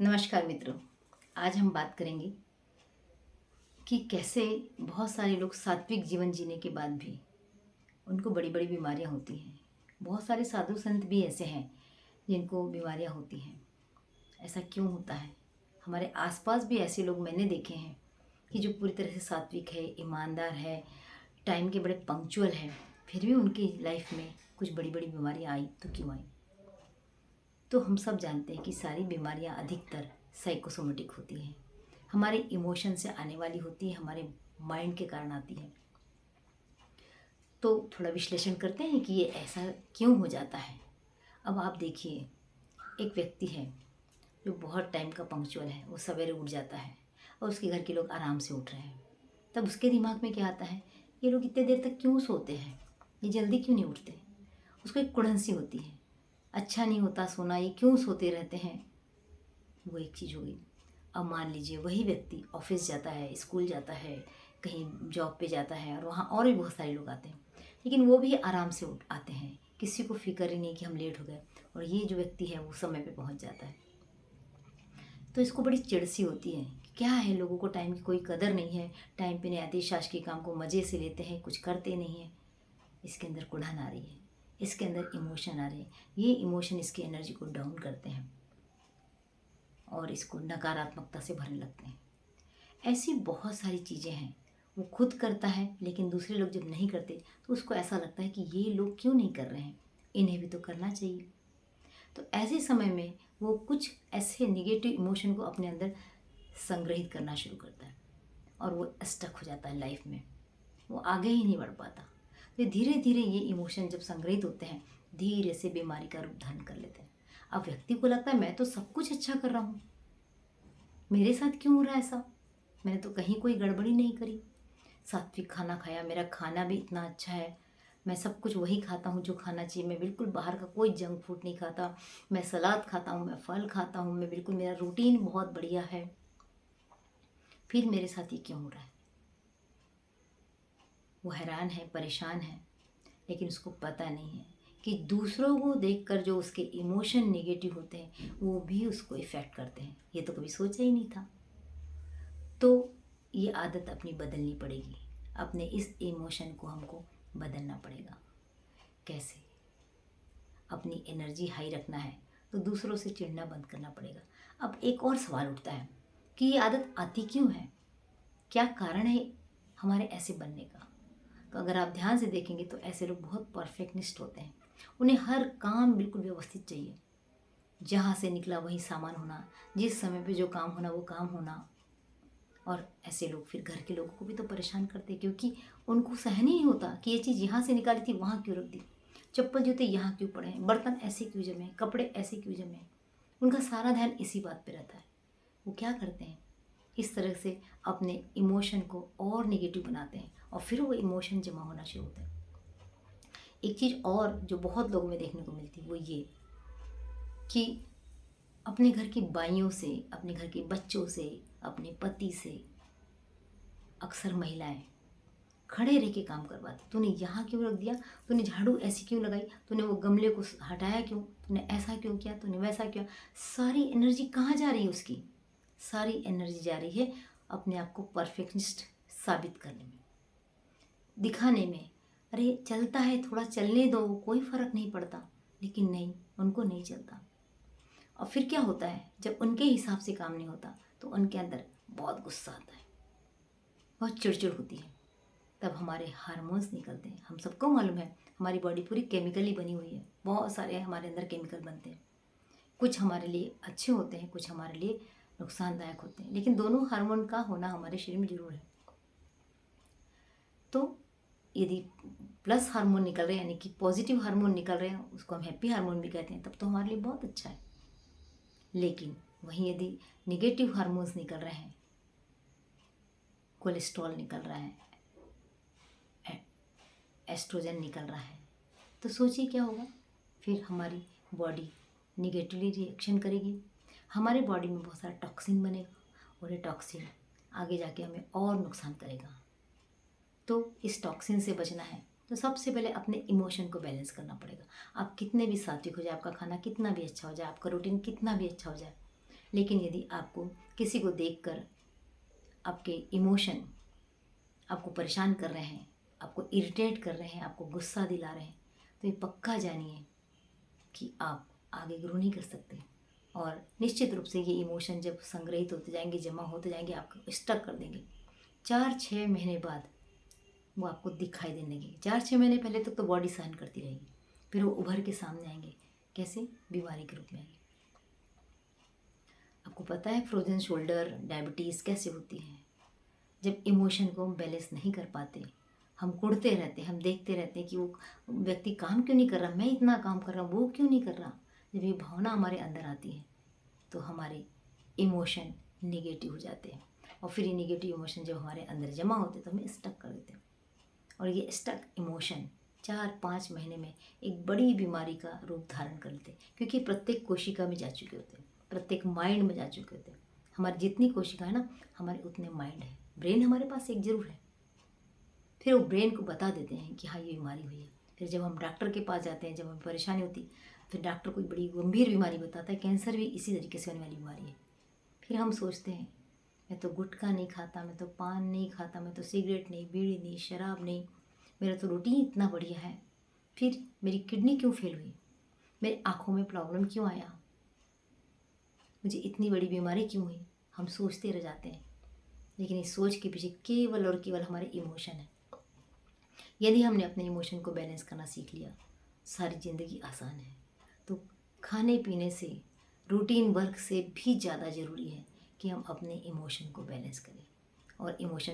नमस्कार मित्रों। आज हम बात करेंगे कि कैसे बहुत सारे लोग सात्विक जीवन जीने के बाद भी उनको बड़ी बड़ी बीमारियां होती हैं। बहुत सारे साधु संत भी ऐसे हैं जिनको बीमारियां होती हैं। ऐसा क्यों होता है? हमारे आसपास भी ऐसे लोग मैंने देखे हैं कि जो पूरी तरह से सात्विक है, ईमानदार है, टाइम के बड़े पंक्चुअल है, फिर भी उनकी लाइफ में कुछ बड़ी बड़ी बीमारियाँ आई तो क्यों आई? तो हम सब जानते हैं कि सारी बीमारियां अधिकतर साइकोसोमेटिक होती हैं, हमारे इमोशन से आने वाली होती है, हमारे माइंड के कारण आती है। तो थोड़ा विश्लेषण करते हैं कि ये ऐसा क्यों हो जाता है। अब आप देखिए, एक व्यक्ति है जो बहुत टाइम का पंक्चुअल है, वो सवेरे उठ जाता है और उसके घर के लोग आराम से उठ रहे हैं। तब उसके दिमाग में क्या आता है, ये लोग इतने देर तक क्यों सोते हैं, ये जल्दी क्यों नहीं उठते। उसको एक कुड़न सी होती है, अच्छा नहीं होता सोना, ये क्यों सोते रहते हैं। वो एक चीज़ हो गई। अब मान लीजिए वही व्यक्ति ऑफिस जाता है, स्कूल जाता है, कहीं जॉब पे जाता है और वहाँ और भी बहुत सारे लोग आते हैं, लेकिन वो भी आराम से उठ आते हैं, किसी को फिक्र ही नहीं कि हम लेट हो गए, और ये जो व्यक्ति है वो समय पे पहुँच जाता है। तो इसको बड़ी चिढ़ सी होती है कि क्या है, लोगों को टाइम की कोई कदर नहीं है, टाइम पे नहीं आते, शासकीय काम को मज़े से लेते हैं, कुछ करते नहीं हैं। इसके अंदर कुढ़न आ रही है, इसके अंदर इमोशन आ रहे हैं, ये इमोशन इसकी एनर्जी को डाउन करते हैं और इसको नकारात्मकता से भरने लगते हैं। ऐसी बहुत सारी चीज़ें हैं, वो खुद करता है लेकिन दूसरे लोग जब नहीं करते तो उसको ऐसा लगता है कि ये लोग क्यों नहीं कर रहे हैं, इन्हें भी तो करना चाहिए। तो ऐसे समय में वो कुछ ऐसे निगेटिव इमोशन को अपने अंदर संग्रहित करना शुरू करता है और वो स्टक हो जाता है लाइफ में, वो आगे ही नहीं बढ़ पाता। तो धीरे धीरे ये इमोशन जब संग्रहित होते हैं, धीरे से बीमारी का रूप धारण कर लेते हैं। अब व्यक्ति को लगता है मैं तो सब कुछ अच्छा कर रहा हूँ, मेरे साथ क्यों हो रहा है ऐसा, मैंने तो कहीं कोई गड़बड़ी नहीं करी, सात्विक खाना खाया, मेरा खाना भी इतना अच्छा है, मैं सब कुछ वही खाता हूँ जो खाना चाहिए, मैं बिल्कुल बाहर का कोई जंक फूड नहीं खाता, मैं सलाद खाता हूँ, मैं फल खाता हूँ, मैं बिल्कुल, मेरा रूटीन बहुत बढ़िया है, फिर मेरे साथ ये क्यों हो रहा है। वो हैरान है, परेशान है, लेकिन उसको पता नहीं है कि दूसरों को देखकर जो उसके इमोशन नेगेटिव होते हैं वो भी उसको इफ़ेक्ट करते हैं। ये तो कभी सोचा ही नहीं था। तो ये आदत अपनी बदलनी पड़ेगी, अपने इस इमोशन को हमको बदलना पड़ेगा। कैसे? अपनी एनर्जी हाई रखना है तो दूसरों से चिढ़ना बंद करना पड़ेगा। अब एक और सवाल उठता है कि ये आदत आती क्यों है, क्या कारण है हमारे ऐसे बनने का। तो अगर आप ध्यान से देखेंगे तो ऐसे लोग बहुत परफेक्शनिस्ट होते हैं, उन्हें हर काम बिल्कुल व्यवस्थित चाहिए, जहाँ से निकला वही सामान होना, जिस समय पे जो काम होना वो काम होना। और ऐसे लोग फिर घर के लोगों को भी तो परेशान करते हैं, क्योंकि उनको सहन ही नहीं होता कि ये चीज़ यहाँ से निकाली थी वहाँ क्यों रख दी, चप्पल जूते यहाँ क्यों पड़े हैं, बर्तन ऐसे क्यों जमे हैं, कपड़े ऐसे क्यों जमे हैं। उनका सारा ध्यान इसी बात पे रहता है। वो क्या करते हैं, इस तरह से अपने इमोशन को और निगेटिव बनाते हैं और फिर वो इमोशन जमा होना शुरू होते हैं। एक चीज़ और जो बहुत लोगों में देखने को मिलती है वो ये कि अपने घर की बाइयों से, अपने घर के बच्चों से, अपने पति से अक्सर महिलाएं खड़े रह के काम करवाती, तूने यहाँ क्यों रख दिया, तूने झाड़ू ऐसी क्यों लगाई, तूने वो गमले को हटाया क्यों, तूने ऐसा क्यों किया, तूने वैसा किया। सारी एनर्जी कहाँ जा रही है उसकी, सारी एनर्जी जा रही है अपने आप को परफेक्शनिस्ट साबित करने में, दिखाने में। अरे चलता है, थोड़ा चलने दो, कोई फ़र्क नहीं पड़ता। लेकिन नहीं, उनको नहीं चलता। और फिर क्या होता है, जब उनके हिसाब से काम नहीं होता तो उनके अंदर बहुत गुस्सा आता है, बहुत चिड़चिड़ होती है। तब हमारे हार्मोन्स निकलते हैं। हम सबको मालूम है हमारी बॉडी पूरी केमिकली बनी हुई है, बहुत सारे हमारे अंदर केमिकल बनते हैं, कुछ हमारे लिए अच्छे होते हैं, कुछ हमारे लिए नुकसानदायक होते हैं, लेकिन दोनों हार्मोन का होना हमारे शरीर में जरूर है। तो यदि प्लस हार्मोन निकल रहे हैं, यानी कि पॉजिटिव हार्मोन निकल रहे हैं, उसको हम हैप्पी हार्मोन भी कहते हैं, तब तो हमारे लिए बहुत अच्छा है। लेकिन वहीं यदि निगेटिव हार्मोन्स निकल रहे हैं, कोलेस्ट्रॉल निकल रहा है, एस्ट्रोजन निकल रहा है, तो सोचिए क्या होगा। फिर हमारी बॉडी निगेटिवली रिएक्शन करेगी, हमारे बॉडी में बहुत सारा टॉक्सिन बनेगा और ये टॉक्सिन आगे जाके हमें और नुकसान करेगा। तो इस टॉक्सिन से बचना है तो सबसे पहले अपने इमोशन को बैलेंस करना पड़ेगा। आप कितने भी सात्विक हो जाए, आपका खाना कितना भी अच्छा हो जाए, आपका रूटीन कितना भी अच्छा हो जाए, लेकिन यदि आपको किसी को देखकर आपके इमोशन आपको परेशान कर रहे हैं, आपको इरिटेट कर रहे हैं, आपको गुस्सा दिला रहे हैं, तो ये पक्का जानिए कि आप आगे ग्रो नहीं कर सकते। और निश्चित रूप से ये इमोशन जब संग्रहित होते जाएंगे, जमा होते जाएंगे, आपको स्टक कर देंगे। 4-6 महीने बाद वो आपको दिखाई देने लगेगी। 4-6 महीने पहले तक तो बॉडी सहन करती रहेगी, फिर वो उभर के सामने आएंगे। कैसे? बीमारी के रूप में आएंगे। आपको पता है फ्रोजन शोल्डर, डायबिटीज़ कैसे होती है? जब इमोशन को हम बैलेंस नहीं कर पाते, हम कुढ़ते रहते हैं, हम देखते रहते हैं कि वो व्यक्ति काम क्यों नहीं कर रहा, मैं इतना काम कर रहा हूँ, वो क्यों नहीं कर रहा। जब ये भावना हमारे अंदर आती है तो हमारे इमोशन निगेटिव हो जाते हैं, और फिर ये निगेटिव इमोशन जब हमारे अंदर जमा होते हैं तो हमें स्टक कर देते हैं। और ये स्टक इमोशन 4-5 महीने में एक बड़ी बीमारी का रूप धारण कर लेते हैं, क्योंकि प्रत्येक कोशिका में जा चुके होते हैं, प्रत्येक माइंड में जा चुके होते हैं। हमारी जितनी कोशिका है ना, हमारे उतने माइंड है। ब्रेन हमारे पास एक जरूर है, फिर वो ब्रेन को बता देते हैं कि हाँ ये बीमारी हुई है। फिर जब हम डॉक्टर के पास जाते हैं, जब हमें परेशानी होती, फिर डॉक्टर कोई बड़ी गंभीर बीमारी बताता है, कैंसर भी इसी तरीके से होने वाली बीमारी है। फिर हम सोचते हैं मैं तो गुटखा नहीं खाता, मैं तो पान नहीं खाता, मैं तो सिगरेट नहीं, बीड़ी नहीं, शराब नहीं, मेरा तो रूटीन इतना बढ़िया है, फिर मेरी किडनी क्यों फेल हुई, मेरी आँखों में प्रॉब्लम क्यों आया, मुझे इतनी बड़ी बीमारी क्यों हुई। हम सोचते रह जाते हैं, लेकिन इस सोच के पीछे केवल और केवल हमारे इमोशन है। यदि हमने अपने इमोशन को बैलेंस करना सीख लिया, सारी ज़िंदगी आसान है। तो खाने पीने से, रूटीन वर्क से भी ज़्यादा ज़रूरी है कि हम अपने इमोशन को बैलेंस करें, और इमोशन